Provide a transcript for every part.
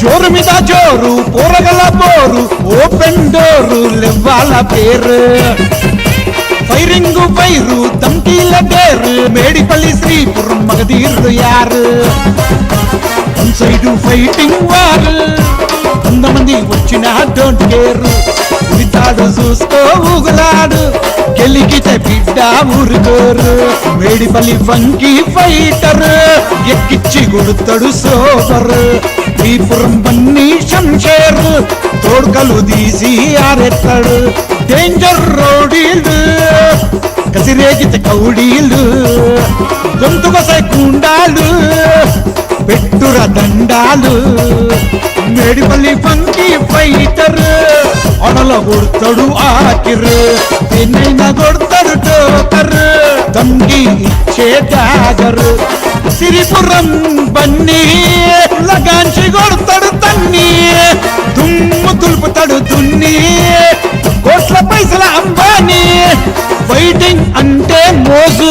జోరు మీద జోరు పోరగల బోరు ఓపెన్ డోరు లెవ్వాల పేరు ఫైరింగ్ ఫైరు తంకీల డేరు మేడిపల్లి శ్రీపురం మగధీరుడు యారు వన్ సైడ్ ఫైటింగ్ వారు 100 మంది వచ్చిన డోంట్ కేర్ ఉడితాడు చూసుకో ఊగులాడు గెలికితే బిడ్డ ఊరుకోరు మేడిపల్లి ఫంకీ ఫైటర్ ఎక్కిచ్చి కొడుతాడు సోపర్ శ్రీపురం బన్నీ శంషేర్ తోడ్కలు తీసి ఆరెత్తాడు డేంజర్ రౌడీలు కసిరేగితే కౌడీలు గొంతుకొసే కుండాలు పెట్టుర దండాలు మేడిపల్లి ఫంకీ ఫైటర్ అడలో కొడతాడు ఆకిర్ ఎన్నైనా కొడతాడు టోకర్ తంగి ఇచ్చే డాగర్ సిరిపురం బన్నీ లగాంచి కొడతాడు తన్ని దుమ్ము తులుపుతాడు దున్ని కోట్ల పైసల అంబానీ ఫైటింగ్ అంటే మోజు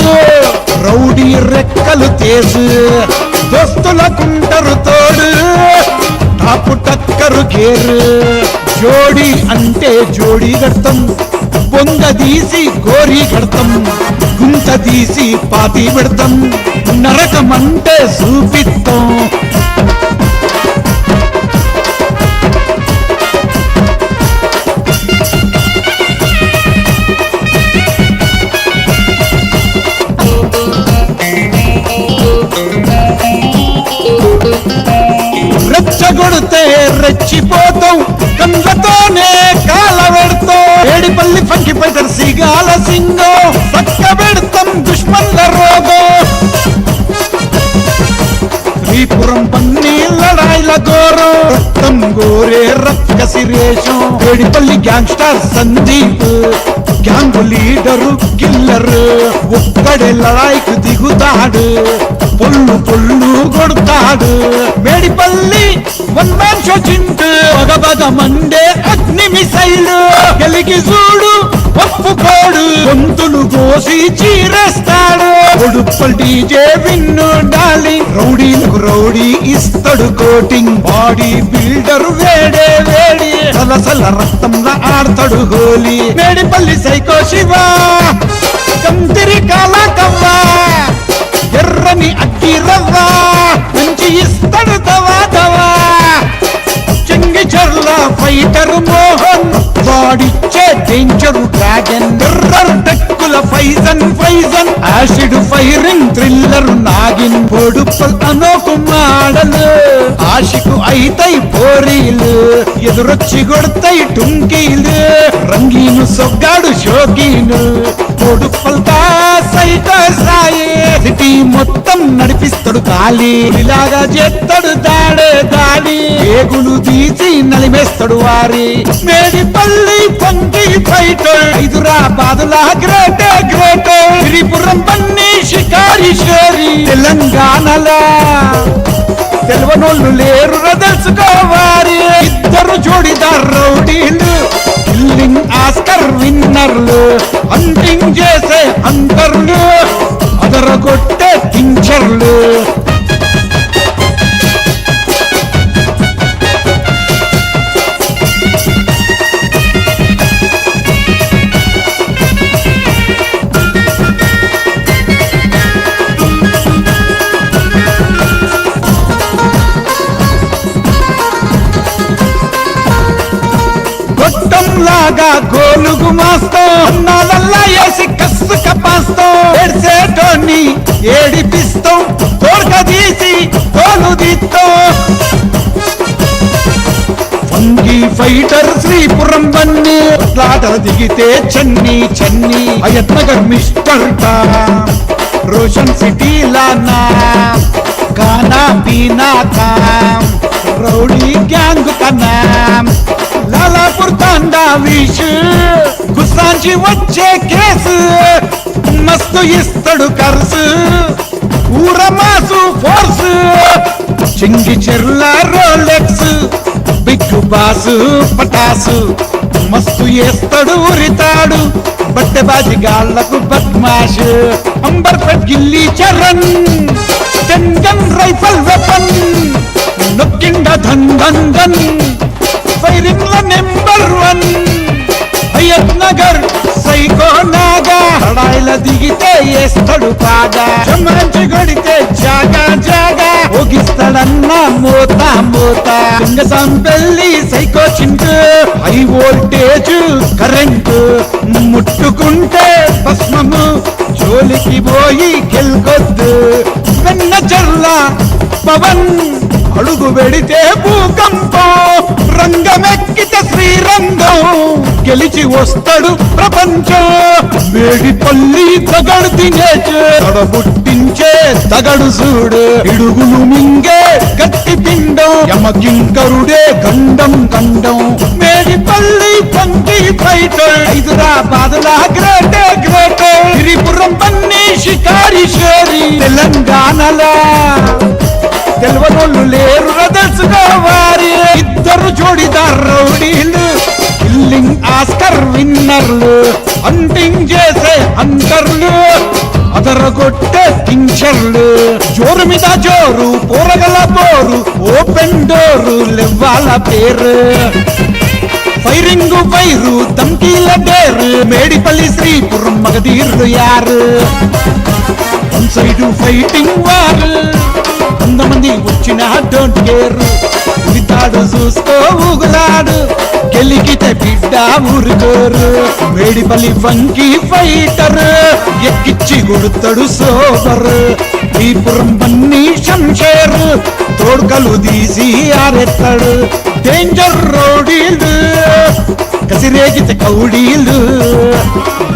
రౌడీ రెక్కలు తేజు దోస్తులకుంటారు తోడు టాపు టక్కరు గేరు జోడి అంటే జోడి కడతాం బొంగ తీసి గోరీ కడతాం గుంత తీసి పాతి పెడతాం నరకం అంటే చూపిస్తాం రెచ్చగొడితే రెచ్చిపోతాం కండ్లతోనే కాల పెడతాం మేడిపల్లి ఫంకీ ఫైటర్ సిగాల సింగం పక్క పెడతాం దుష్మన్ల రోగం శ్రీపురం పన్నీ లడాయిల ఘోరం రక్తం గోరే రక్త సిరేషం Medipalli gangster Sandeep gang leader killer ఒక్కడే లడాయికి దిగుతాడు పొల్లు పొల్లు కొడతాడు Medipalli one man show Chintu పగబగ మండే అగ్ని మిసైల్ గెలికి చూడు ఒప్పుకోడు గొంతులు కోసి చీరేస్తాడు ఉడుప్పల్ డీజే విన్ను డార్లింగ్ రౌడీలకు రౌడీ ఇస్తాడు కోటింగ్ బాడీ బిల్డర్ వేడే వేడి సలసల రక్తంలో ఆడతాడు హోలీ మేడిపల్లి సైకో శివ కంతిరి కాల కవ్వా ఎర్రని అగ్గి రవ్వ మంచి ఇస్తాడు దవా దవా చెంగి చర్ల ఫైటర్ మోహన్ వాడిచ్చే danger dragon error టెక్కుల Faizan poison acid firing thriller నాగిన్ పొడుపల్ అనోకు మాడలు ఆశికు అయితై పోరీలు ఎదురొచ్చి కొడతాయి టుంకీలు రంగీను సొగ్గాడు షోకీను పొడుపల్ సైటర్ సాయి సిటీ మొత్తం నడిపిస్తాడు ఖాళీ ఇలాగా చేస్తాడు దాడే దాడి ఏగులు తీసి నలిమేస్తాడు వారి మేడిపల్లి ఫంకీ ఫైటర్ హైదరాబాదులా గ్రేటే గ్రేటే శ్రీపురం బన్నీ షికారి షేరి తెలంగాణలా తెలవనోళ్ళు లేరు తెలుసుకోవారి ఇద్దరు జోడిదార్ రౌడీలు కిల్లింగ్ ఆస్కర్ విన్నర్లు హంటింగ్ చేసే హంటర్లు అదరగొట్టే కించర్లు లాగా గోలుగు మాస్తాం అన్నాలల్లా వేసి కస్సు కపాస్తాం ఏడ్సేటోని ఏడిపిస్తాం తోడ్క తీసి తోలు తీస్తాం ఫంకీ ఫైటర్ శ్రీపురం బన్నీ లాటల దిగితే చన్నీ చన్నీ Hayathnagar mister Roshan city లానా खाना पीना काम रौडी गैंग का नाम लालापुर तांडा विश गुस्सांची వచ్చే కేసు మస్తు ఇస్తడు కర్సు ఊర మాసు ఫోర్స్ చింగి చెర్ల రోలెక్స్ బిగ్ బాసు పటాసు మస్తు వేస్తాడు ఉరితాడు బట్టె బాజిగాళ్లకు బద్మాష్ అంబర్పేట్ గిల్లీ చరణ్ టెన్గన్ రైఫల్ వెపన్ నొక్కిండ ధన్ ధన్ ధన్ ఫైరింగ్ లో number 1 Hayathnagar psycho Naga హడాయిల దిగితే వేస్తాడు పాగా జమాంచి కొడితే జాగా జాగా ఒగిస్తాడన్న మోత మోత Sampelli psycho Chintu high voltage current ముట్టుకుంటే భస్మము జోలికి పోయి గెల్కొద్దు వెన్న చర్ల పవన్ అడుగు పెడితే భూకంపం రంగమెక్కితే శ్రీరంగం గెలిచి వస్తాడు ప్రపంచం వేడిపల్లి తగడు తినేచే తడబుట్టించే తగడు చూడు ఇడుగులు మింగే గట్టి పిండం యమకింకరుడే గండం గండం వేడిపల్లి పంకి ఫైటర్ హైదరాబాద్ లా గ్రేటే గ్రేటే త్రిపురం పన్ని షికారి షేరి తెలంగాణలా తెలవనోళ్ళు లేరు తెలుసుకోవారి ఇద్దరు జోడిదార్ రౌడీలు కిల్లింగ్ ఆస్కర్ విన్నర్లు హంటింగ్ చేసే హంటర్లు అదరగొట్టే కించర్లు జోరు మీద జోరు పోరగల పోరు ఓపెన్ డోరు లెవ్వాల పేరు ఫైరింగ్ ఫైరు ధమ్కీల డేరు మేడిపల్లి శ్రీపురం మగధీర్లు యారు వన్ సైడ్ ఫైటింగ్ వారు 100 మంది వచ్చిన డోంట్ కేర్ ఉరితాడు చూసుకో ఊగులాడు గెలిగితే బిడ్డ ఊరుకోరు మేడిపల్లి ఫంకీ ఫైటర్ ఎక్కిచ్చి కొడుతాడు సోబర్ శ్రీపురం బన్నీ శంషేర్ తోడుకలు తీసి ఆరెత్తాడు డేంజర్ రౌడీలు కసిరేగితే కౌడీలు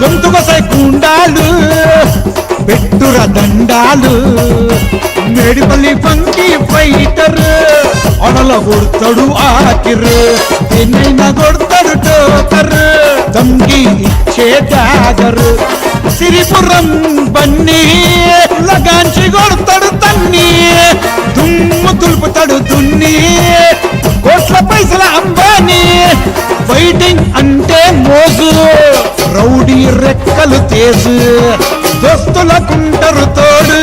గొంతు బసే కుండాలు పెట్టుర దండాలు మేడిపల్లి ఫంకీ ఫైటర్ అడల కొడతాడు ఆకిర్ ఎన్నైనా కొడతాడు టోకర్ దమ్కి ఇచ్చే డాగర్ సిరిపురం బన్నీ లగాంచి కొడతాడు తన్ని దుమ్ము తులుపుతాడు దున్ని కోట్ల పైసల అంబానీ ఫైటింగ్ అంటే మోజు రౌడీ రెక్కలు తేజు దోస్తులకుంటారు తోడు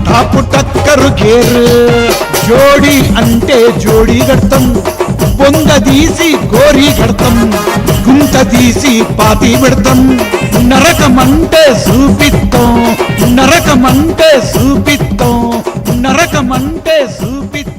టాపు టక్కరు గేరు జోడి అంటే జోడి గడతాం బొంగ తీసి గోరీ గడతాం గుంత తీసి పాతి పెడతాం నరకమంటే చూపిస్తాం నరకమంటే చూపిస్తాం నరకమంటే చూపిస్తాం